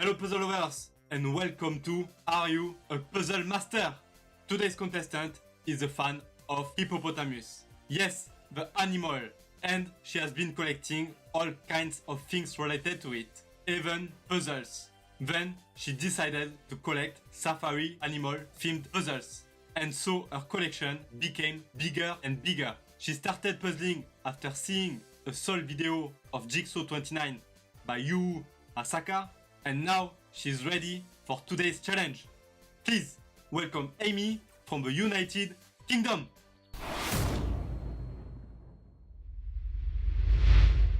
Hello puzzle lovers and welcome to Are You a Puzzle Master? Today's contestant is a fan of hippopotamus. Yes, the animal, and she has been collecting all kinds of things related to it, even puzzles. Then she decided to collect safari animal themed puzzles, and so her collection became bigger and bigger. She started puzzling after seeing a sole video of Jigsaw 29 by Yu Asaka, and now she's ready for today's challenge. Please welcome Amy from the United Kingdom.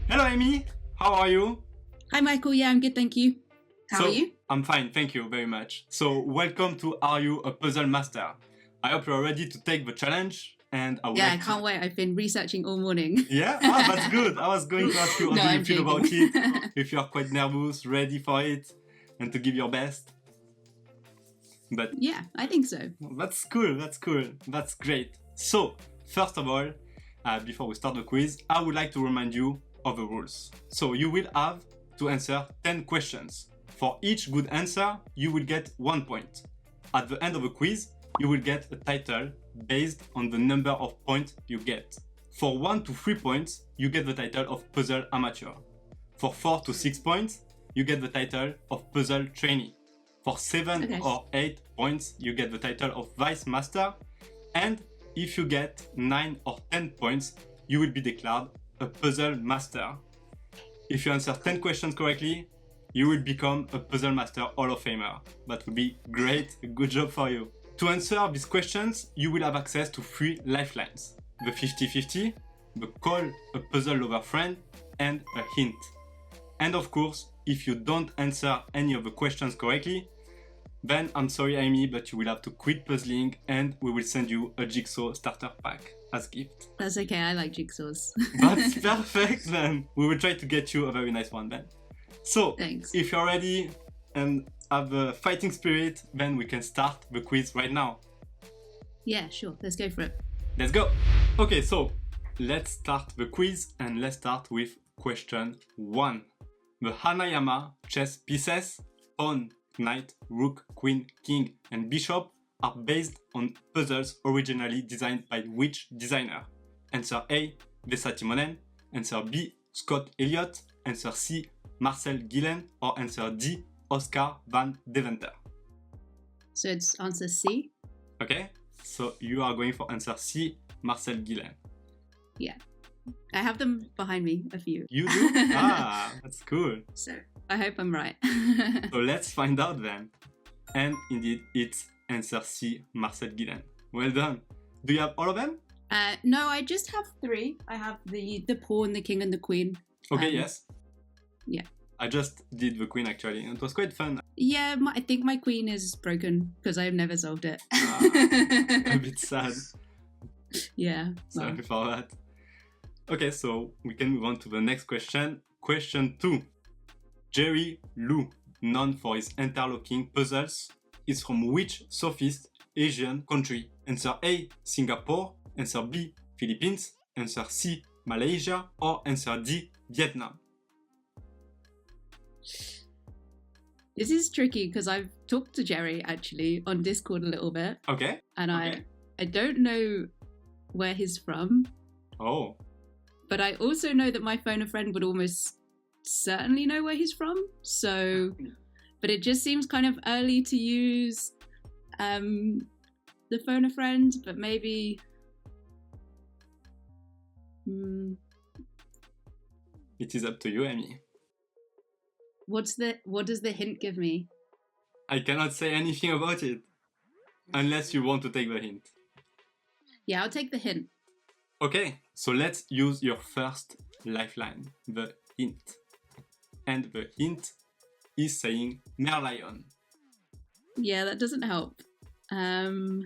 Hello Amy, how are you? Hi Michael, yeah, I'm good, thank you. How are you? I'm fine, thank you very much. So welcome to Are You a Puzzle Master? I hope you're ready to take the challenge. And I can't wait. I've been researching all morning. Yeah? That's good. I was going to ask you how do you feel about it, if you are quite nervous, ready for it, and to give your best. But yeah, I think so. That's cool, that's great. So, first of all, before we start the quiz, I would like to remind you of the rules. So you will have to answer 10 questions. For each good answer, you will get 1 point. At the end of the quiz, you will get a title based on the number of points you get. For 1 to 3 points, you get the title of Puzzle Amateur. For 4 to 6 points, you get the title of Puzzle Trainee. For 7 or 8 points, you get the title of Vice Master. And if you get 9 or 10 points, you will be declared a Puzzle Master. If you answer 10 questions correctly, you will become a Puzzle Master Hall of Famer. That would be great, good job for you. To answer these questions, you will have access to 3 lifelines. The 50-50, the call a puzzle lover friend, and a hint. And of course, if you don't answer any of the questions correctly, then I'm sorry Amy, but you will have to quit puzzling and we will send you a Jigsaw starter pack as gift. That's okay, I like jigsaws. That's perfect then. We will try to get you a very nice one then. So, thanks. If you're ready and have a fighting spirit, then we can start the quiz right now. Yeah, sure. Let's go for it. Let's go. Okay, so let's start the quiz and let's start with question 1. The Hanayama chess pieces, pawn, knight, rook, queen, king, and bishop are based on puzzles originally designed by which designer? Answer A, Vesa Timonen. Answer B, Scott Elliott. Answer C, Marcel Gillen. Or answer D, Oscar van Deventer. So it's answer C? Okay, so you are going for answer C, Marcel Gillen. Yeah. I have them behind me, a few. You do? Ah, that's cool. So I hope I'm right. So let's find out then. And indeed, it's answer C, Marcel Gillen. Well done. Do you have all of them? No, I just have 3. I have the pawn, the king, and the queen. Okay, yes. Yeah. I just did the queen actually, and it was quite fun. Yeah, I think my queen is broken because I've never solved it. A bit sad. Yeah. Sorry for that. Okay, so we can move on to the next question. Question 2. Jerry Liu, known for his interlocking puzzles, is from which Southeast Asian country? Answer A, Singapore. Answer B, Philippines. Answer C, Malaysia. Or answer D, Vietnam. This is tricky because I've talked to Jerry actually on Discord a little bit. Okay. And okay. I don't know where he's from. Oh. But I also know that my phone a friend would almost certainly know where he's from. So, but it just seems kind of early to use the phone a friend, but maybe. It is up to you, Amy. What does the hint give me? I cannot say anything about it. Unless you want to take the hint. Yeah, I'll take the hint. Okay, so let's use your first lifeline, the hint. And the hint is saying Merlion. Yeah, that doesn't help. Okay,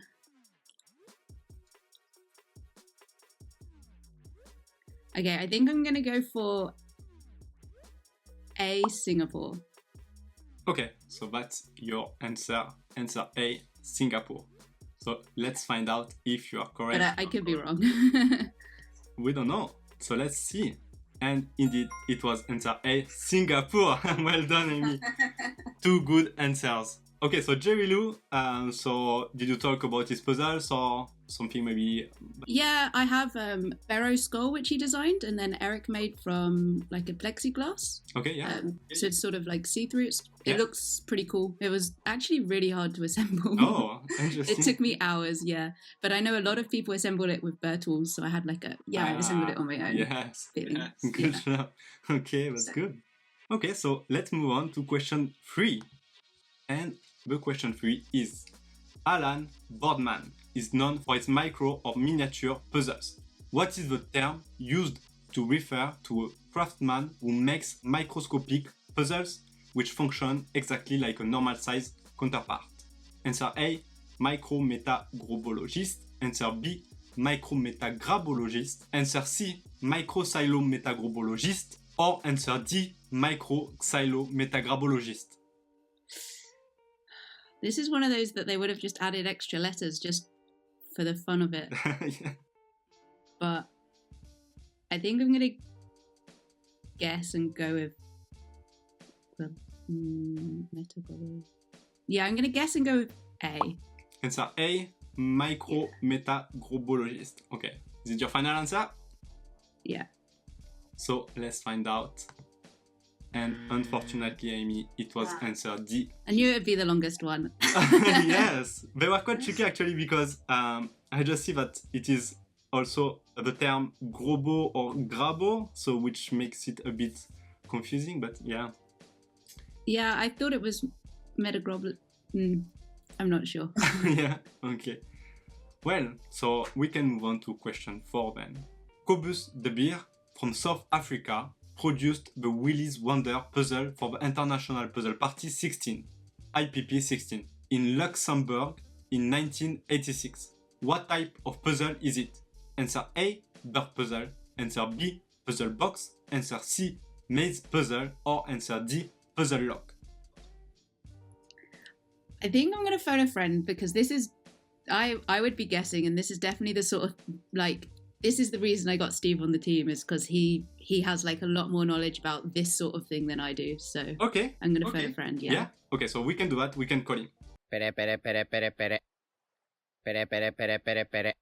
I think I'm gonna go for A, Singapore. Okay, so that's your answer. Answer A, Singapore. So let's find out if you are correct. But I could be wrong. We don't know. So let's see. And indeed, it was answer A, Singapore. Well done, Amy. 2 good answers. Okay, so Jerry Lou, so did you talk about his puzzles or something maybe? Yeah, I have Barrow's skull, which he designed, and then Eric made from like a plexiglass. Okay, yeah. So it's sort of like see-through. It looks pretty cool. It was actually really hard to assemble. Oh, interesting. It took me hours, yeah. But I know a lot of people assembled it with Burr tools, so I had like I assembled it on my own. Yes. Feelings. Good job. Okay, that's good. Okay, so let's move on to question 3. And the question 3 is, Alan Boardman is known for its micro or miniature puzzles. What is the term used to refer to a craftsman who makes microscopic puzzles which function exactly like a normal size counterpart? Answer A, micrometagrobologist. Answer B, micrometagrabologist. Answer C, microxylometagrobologist. Or answer D, microxylometagrabologist. This is one of those that they would have just added extra letters just for the fun of it. Yeah. But I think I'm going to guess and go with yeah, I'm going to guess and go with A. Answer A, micrometagrobologist. Okay, is it your final answer? Yeah. So let's find out. And unfortunately, Amy, it was answer D. I knew it would be the longest one. Yes, they were quite tricky actually because I just see that it is also the term grobo or grabo, so which makes it a bit confusing, but yeah. Yeah, I thought it was metagrobol. I'm not sure. Yeah, okay. Well, so we can move on to question 4 then. Kobus de Beer from South Africa produced the Wilies Wonder puzzle for the International Puzzle Party 16, IPP 16, in Luxembourg in 1986. What type of puzzle is it? Answer A, Burr puzzle. Answer B, puzzle box. Answer C, maze puzzle. Or answer D, puzzle lock. I think I'm going to phone a friend because this is, I would be guessing, and this is definitely the sort of like, this is the reason I got Steve on the team is because he has like a lot more knowledge about this sort of thing than I do. So okay, I'm going to phone a friend. Yeah. Okay, so we can do that. We can call him. Pere, pere, pere, pere, pere. Pere, pere, pere, pere, pere.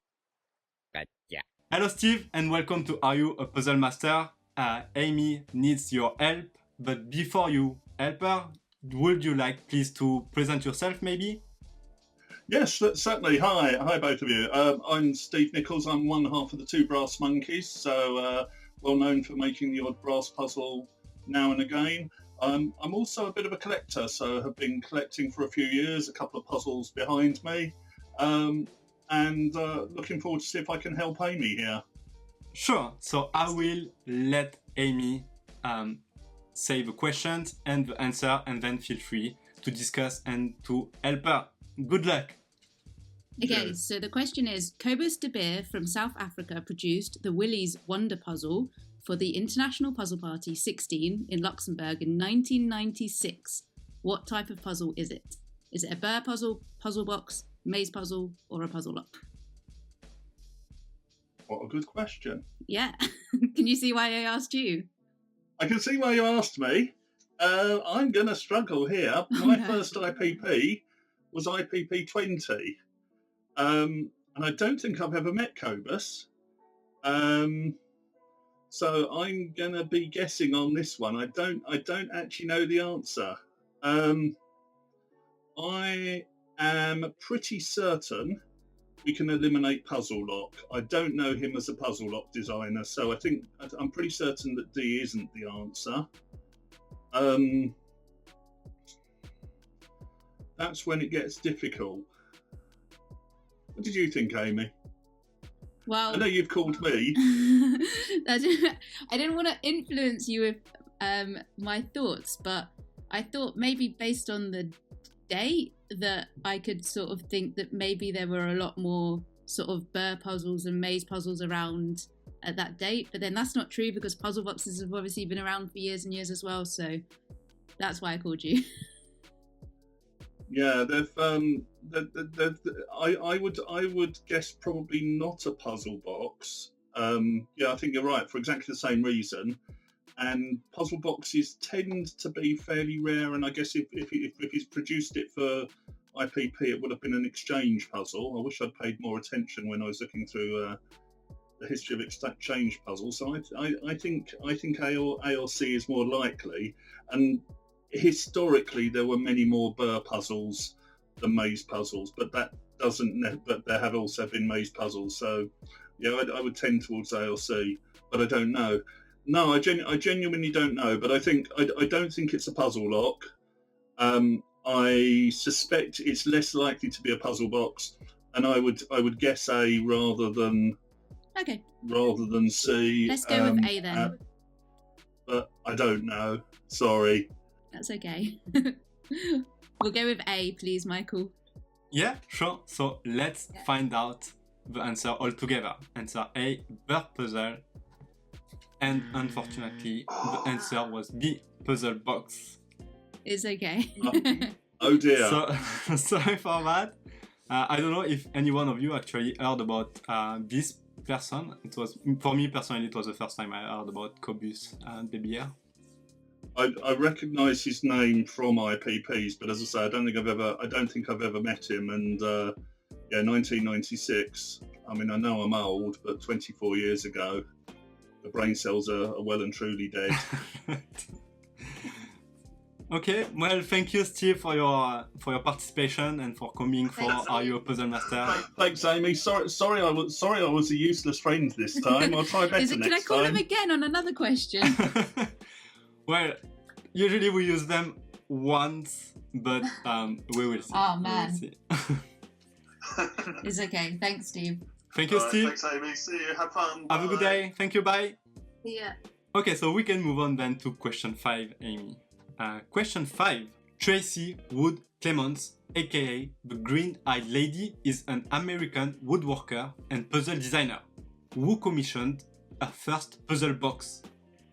Gotcha. Hello, Steve, and welcome to Are You a Puzzle Master? Amy needs your help, but before you help her, would you like please to present yourself maybe? Yes, certainly. Hi both of you. I'm Steve Nichols. I'm one half of the Two Brass Monkeys, so well known for making the odd brass puzzle now and again. I'm also a bit of a collector, so have been collecting for a few years, a couple of puzzles behind me, and looking forward to see if I can help Amy here. Sure, so I will let Amy say the questions and the answer, and then feel free to discuss and to help her. Good luck! Okay, so the question is, Kobus de Beer from South Africa produced the Wilies Wonder puzzle for the International Puzzle Party 16 in Luxembourg in 1996. What type of puzzle is it? Is it a Burr puzzle, puzzle box, maze puzzle, or a puzzle lock? What a good question. Yeah. Can you see why I asked you? I can see why you asked me. I'm going to struggle here. My first IPP was IPP 20. And I don't think I've ever met Kobus. So I'm going to be guessing on this one. I don't actually know the answer. I am pretty certain we can eliminate Puzzle Lock. I don't know him as a Puzzle Lock designer, so I'm pretty certain that D isn't the answer. That's when it gets difficult. What did you think, Amy? Well, I know you've called me. I didn't want to influence you with my thoughts, but I thought maybe based on the date that I could sort of think that maybe there were a lot more sort of Burr puzzles and maze puzzles around at that date. But then that's not true because puzzle boxes have obviously been around for years and years as well. So that's why I called you. Yeah, I would guess probably not a puzzle box. Yeah, I think you're right for exactly the same reason. and puzzle boxes tend to be fairly rare. And I guess if he's produced it for IPP, it would have been an exchange puzzle. I wish I'd paid more attention when I was looking through the history of exchange puzzles. So I think A or C is more likely. And historically, there were many more Burr puzzles than maze puzzles, but that doesn't. But there have also been maze puzzles. So yeah, I would tend towards A or C, but I don't know. No, I genuinely don't know. But I don't think it's a puzzle lock. I suspect it's less likely to be a puzzle box, and I would guess A rather than C. Let's go with A then. But I don't know. Sorry. That's okay. We'll go with A, please, Michael. Yeah, sure. So let's find out the answer all together. Answer A, Burr puzzle. And unfortunately, the answer was B, puzzle box. It's okay. Oh dear. So sorry for that. I don't know if any one of you actually heard about this person. It was, for me personally, it was the first time I heard about Kobus de Beer. I recognise his name from IPPs, but as I say, I don't think I've ever met him. And 1996. I mean, I know I'm old, but 24 years ago, the brain cells are well and truly dead. Okay, well, thank you, Steve, for your participation and for coming for Are You a Puzzle Master? Thanks, Amy. Sorry, I was a useless friend this time. I'll try better next time. Can I call him again on another question? Well, usually we use them once, but we will see. Oh man, it's okay. Thanks, Steve. Thank you, Steve. Thanks, Amy. See you. Have fun. Have a good day. Thank you. Bye. Yeah. Okay, so we can move on then to question 5, Amy. Question 5. Tracy Wood Clemons, aka the Green-Eyed Lady, is an American woodworker and puzzle designer who commissioned her first puzzle box.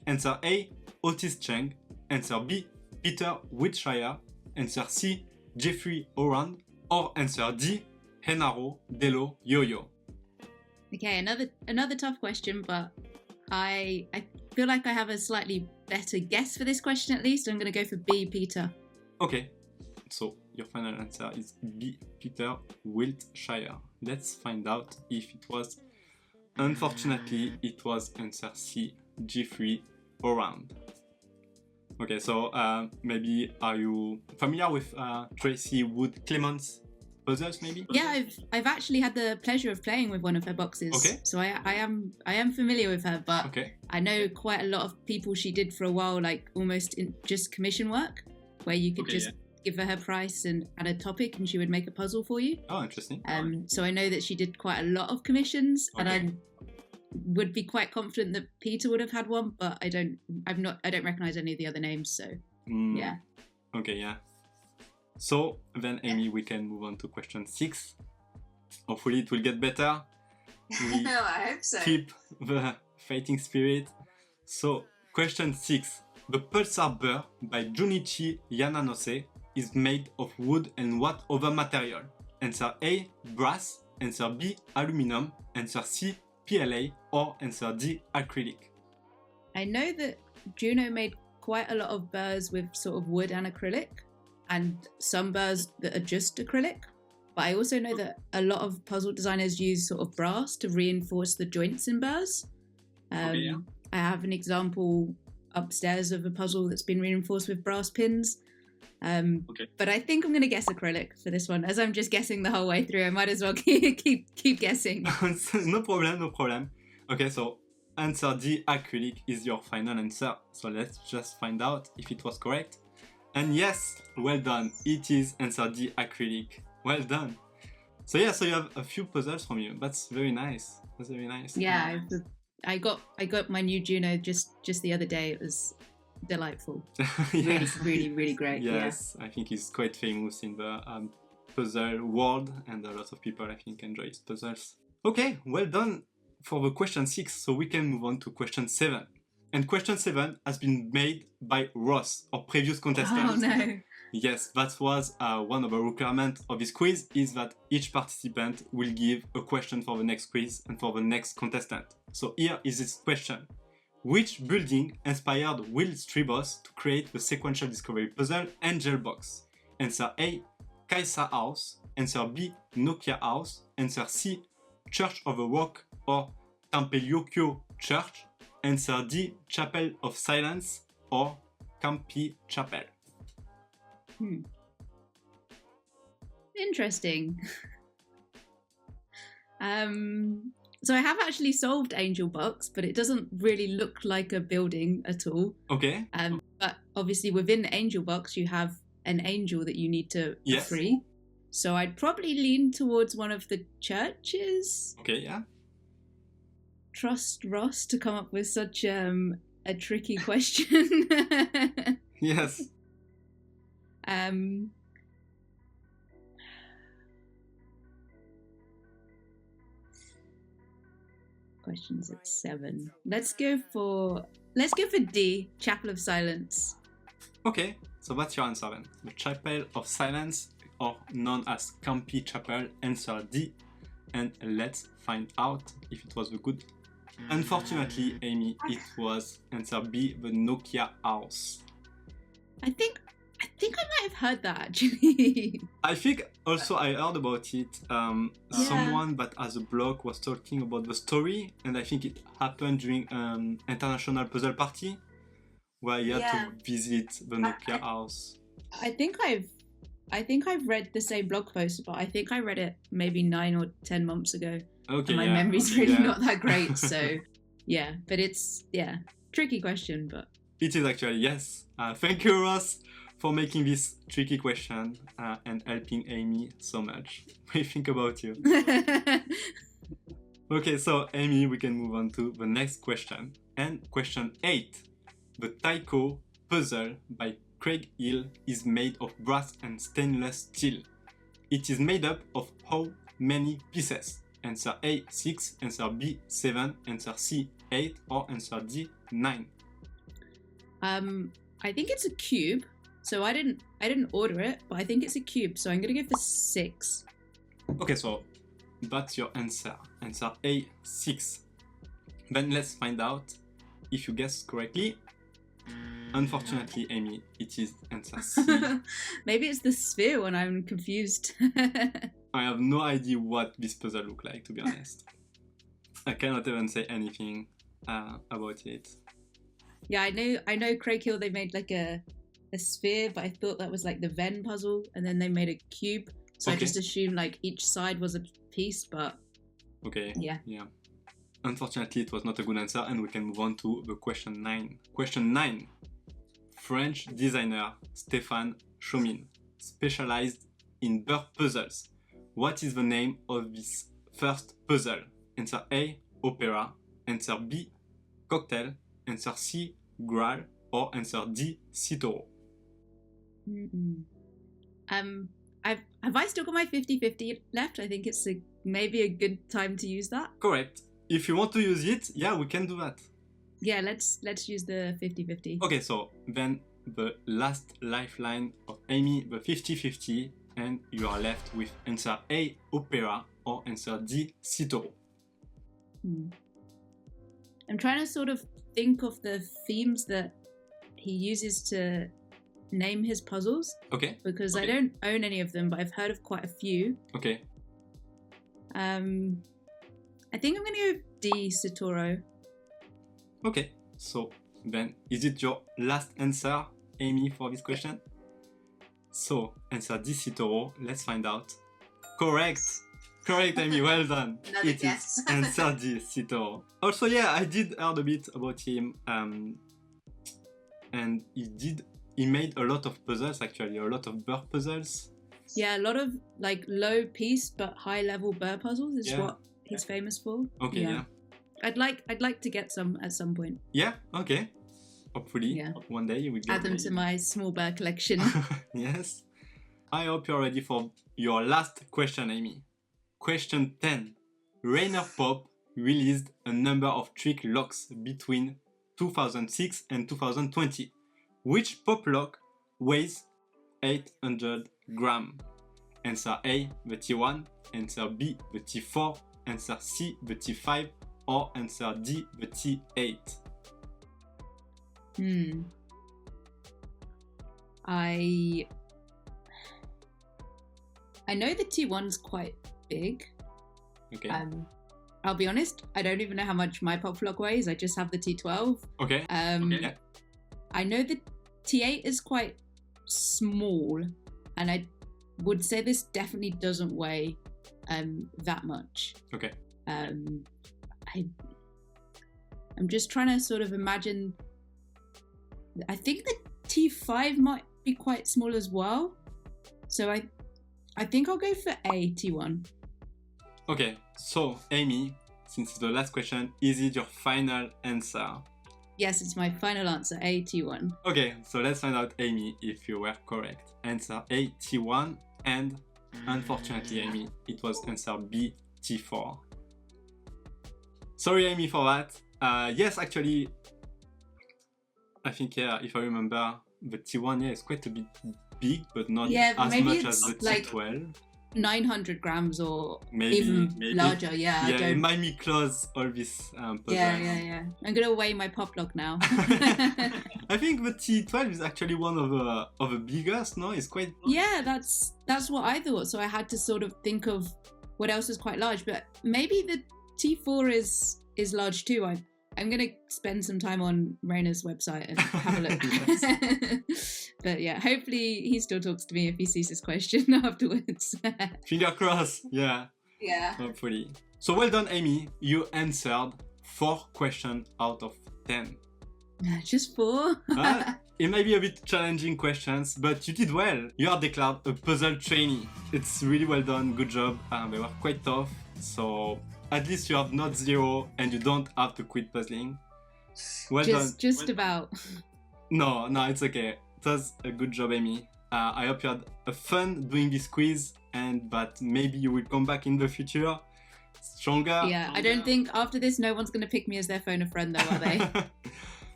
Answer A, Otis Cheng. Answer B, Peter Wiltshire. Answer C, Jeffrey Oran. Or answer D, Henaro Delo Yo-Yo. Okay, another tough question, but I feel like I have a slightly better guess for this question at least. I'm going to go for B, Peter. Okay, so your final answer is B, Peter Wiltshire. Let's find out if it was. Unfortunately, it was answer C, Jeffrey Oran. Okay, so maybe are you familiar with Tracy Wood Clemons puzzles? Maybe. Yeah, I've actually had the pleasure of playing with one of her boxes. Okay. So I am familiar with her, but okay. I know quite a lot of people she did for a while, like almost just commission work, where you could give her price and add a topic, and she would make a puzzle for you. Oh, interesting. So I know that she did quite a lot of commissions, and I would be quite confident that Peter would have had one, but I don't recognize any of the other names, so yeah. Okay, yeah. So then, Amy, we can move on to question 6. Hopefully it will get better. We I hope so. keep the fighting spirit. So, question 6. The Pulsar Burr by Junichi Yananose is made of wood and what other material? Answer A, brass. Answer B, aluminum. Answer C, PLA. Or answer D, acrylic. I know that Juno made quite a lot of burrs with sort of wood and acrylic, and some burrs that are just acrylic. But I also know that a lot of puzzle designers use sort of brass to reinforce the joints in burrs. I have an example upstairs of a puzzle that's been reinforced with brass pins. But I think I'm going to guess acrylic for this one. As I'm just guessing the whole way through, I might as well keep guessing. No problem. Okay, so answer D, acrylic, is your final answer. So let's just find out if it was correct. And yes, well done. It is answer D, acrylic. Well done. So yeah, so you have a few puzzles from you. That's very nice. Yeah, I got my new Juno just the other day. It was delightful. Yes. really great. Yes, yeah. I think he's quite famous in the puzzle world, and a lot of people I think enjoy his puzzles. Okay, well done for the question 6. So we can move on to question 7. And question 7 has been made by Ross, our previous contestant. Oh no. Yes, that was one of the requirements of this quiz, is that each participant will give a question for the next quiz and for the next contestant. So here is this question. Which building inspired Wil Strijbos to create the sequential discovery puzzle Angel Box? Answer A, Kaisa House. Answer B, Nokia House. Answer C, Church of the Rock or Tempelokyo Church. Answer D, Chapel of Silence or Campi Chapel. Interesting. So I have actually solved Angel Box, but it doesn't really look like a building at all. Okay. But obviously within Angel Box, you have an angel that you need to free. So I'd probably lean towards one of the churches. Okay, yeah. Trust Ross to come up with such a tricky question. Yes. Questions at 7. Let's go for D, Chapel of Silence. Okay, so that's your answer then. The Chapel of Silence, or known as Campi Chapel, answer D. And let's find out if it was the good. Unfortunately, Amy, it was answer B, the Nokia House. I think I might have heard that actually. I think also I heard about it. Someone that has a blog was talking about the story, and I think it happened during International Puzzle Party, where you had to visit the Nokia House. I think I've read the same blog post, but I think I read it maybe 9 or 10 months ago. Okay, and my memory's really not that great, so yeah. But it's tricky question, but it is actually yes. Thank you, Ross, for making this tricky question and helping Amy so much. What do you think about you? Okay, so Amy, we can move on to the next question. And question 8. The Tycho Puzzle by Craighill is made of brass and stainless steel. It is made up of how many pieces? Answer A, 6. Answer B, 7. Answer C, 8. Or answer D, 9. I think it's a cube. So I didn't order it, but I think it's a cube. So I'm gonna go for 6. Okay, so that's your answer. Answer A, 6. Then let's find out if you guessed correctly. Unfortunately, Amy, it is answer C. Maybe it's the sphere when I'm confused. I have no idea what this puzzle looks like, to be honest. I cannot even say anything about it. Yeah, I know Craighill, they made like a sphere, but I thought that was like the Venn puzzle, and then they made a cube. So I just assumed like each side was a piece, but okay. Yeah. Unfortunately, it was not a good answer, and we can move on to the question 9. Question 9. French designer Stéphane Chomine specialized in Burr puzzles. What is the name of this first puzzle? Answer A, Opera. Answer B, Cocktail. Answer C, Graal. Or answer D, Citoro. Have I still got my 50-50 left? I think it's maybe a good time to use that. Correct. If you want to use it, yeah, we can do that. Yeah, let's use the 50-50. Okay, so then the last lifeline of Amy, the 50-50, and you are left with answer A, Opera, or answer D, Citoro. I'm trying to sort of think of the themes that he uses to name his puzzles. Okay. Because I don't own any of them, but I've heard of quite a few. Okay. I think I'm going to go D, Citoro. Okay, so then is it your last answer, Amy, for this question? So, answer D, Citoro. Let's find out. Correct! Correct, Amy, well done. Another guess. Is answer D, Citoro. Also, yeah, I did heard a bit about him. And he made a lot of puzzles, actually, a lot of Burr puzzles. Yeah, a lot of like low piece but high level Burr puzzles is what he's famous for. Okay, yeah. I'd like to get some at some point. Yeah, okay. Hopefully, one day you will get add them to my small Burr collection. Yes. I hope you're ready for your last question, Amy. Question 10. Rainer Popp released a number of trick locks between 2006 and 2020. Which Popplock weighs 800 grams? Answer A, the T1. Answer B, the T4. Answer C, the T5. Or answer D, the T8. I know the T1's quite big. Okay. I'll be honest, I don't even know how much my Popplock weighs. I just have the T12. Okay. Okay. I know the T8 is quite small, and I would say this definitely doesn't weigh that much. Okay. I'm just trying to sort of imagine. I think the T5 might be quite small as well. So I think I'll go for A, T1. Okay, so Amy, since it's the last question, is it your final answer? Yes, it's my final answer, A, T1. Okay, so let's find out, Amy, if you were correct. Answer A, T1, and unfortunately, Amy, it was answer B, T4. Sorry, Amy, for that. Yes, actually, I think, yeah, if I remember, the T1, yeah, is quite a bit big, but not as much as the T12. 900 grams or maybe larger, yeah. Yeah, it might be close, all this puzzle. Yeah. I'm gonna weigh my Popplock now. I think the T12 is actually one of the biggest, no? It's quite... Yeah, that's what I thought, so I had to sort of think of what else is quite large, but maybe the T4 is large too. I'm going to spend some time on Raina's website and have a look. But yeah, hopefully he still talks to me if he sees this question afterwards. Finger crossed, yeah. Yeah. Hopefully. So well done, Amy. You answered 4 questions out of 10. Just 4? It might be a bit challenging questions, but you did well. You are declared a puzzle trainee. It's really well done, good job. They were quite tough, so at least you have not 0 and you don't have to quit puzzling. Well done. Just about. No, it's okay. It was a good job, Amy. I hope you had a fun doing this quiz and that maybe you will come back in the future stronger. Yeah, I don't think after this no one's going to pick me as their phone a friend though, are they?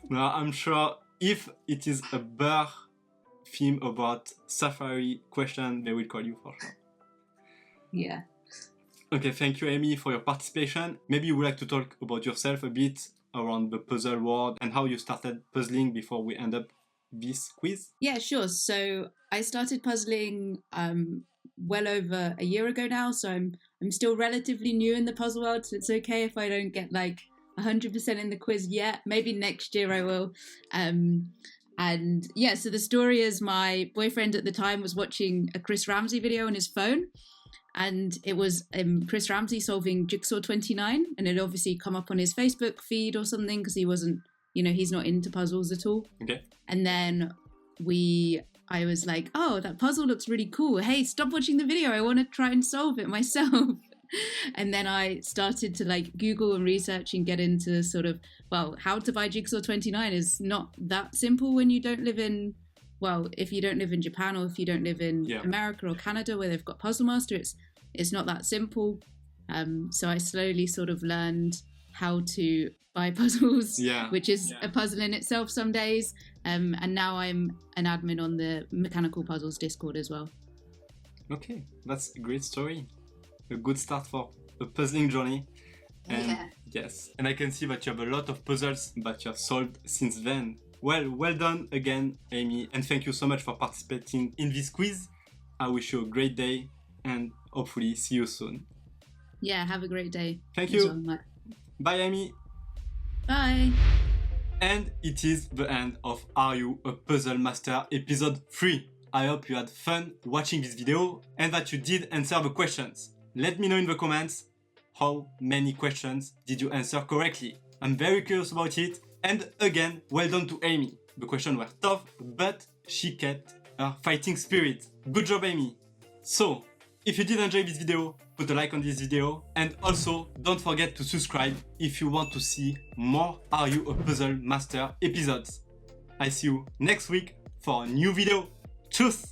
No, I'm sure if it is a Burr theme about safari question, they will call you for sure. Yeah. Okay, thank you, Amy, for your participation. Maybe you would like to talk about yourself a bit around the puzzle world and how you started puzzling before we end up this quiz? Yeah, sure. So I started puzzling well over a year ago now, so I'm still relatively new in the puzzle world, so it's okay if I don't get like 100% in the quiz yet. Maybe next year I will. And yeah, so the story is my boyfriend at the time was watching a Chris Ramsey video on his phone, and it was Chris Ramsey solving Jigsaw 29, and it obviously come up on his Facebook feed or something because he wasn't, he's not into puzzles at all. Okay. And then I was like, oh, that puzzle looks really cool. Hey, stop watching the video. I want to try and solve it myself. And then I started to like Google and research and get into sort of, well, how to buy Jigsaw 29 is not that simple when you don't live in, well, if you don't live in Japan or if you don't live in America or Canada where they've got Puzzle Master, it's not that simple. So I slowly sort of learned how to buy puzzles, which is a puzzle in itself some days. And now I'm an admin on the Mechanical Puzzles Discord as well. Okay, that's a great story. A good start for a puzzling journey. And yes, and I can see that you have a lot of puzzles that you have solved since then. Well done again, Amy, and thank you so much for participating in this quiz. I wish you a great day and hopefully see you soon. Yeah, have a great day. Thank you. Bye, Amy. Bye. And it is the end of Are You a Puzzle Master episode 3. I hope you had fun watching this video and that you did answer the questions. Let me know in the comments how many questions did you answer correctly. I'm very curious about it. And again, well done to Amy. The questions were tough, but she kept her fighting spirit. Good job, Amy. So, if you did enjoy this video, put a like on this video. And also, don't forget to subscribe if you want to see more Are You a Puzzle Master episodes. I see you next week for a new video. Tschüss!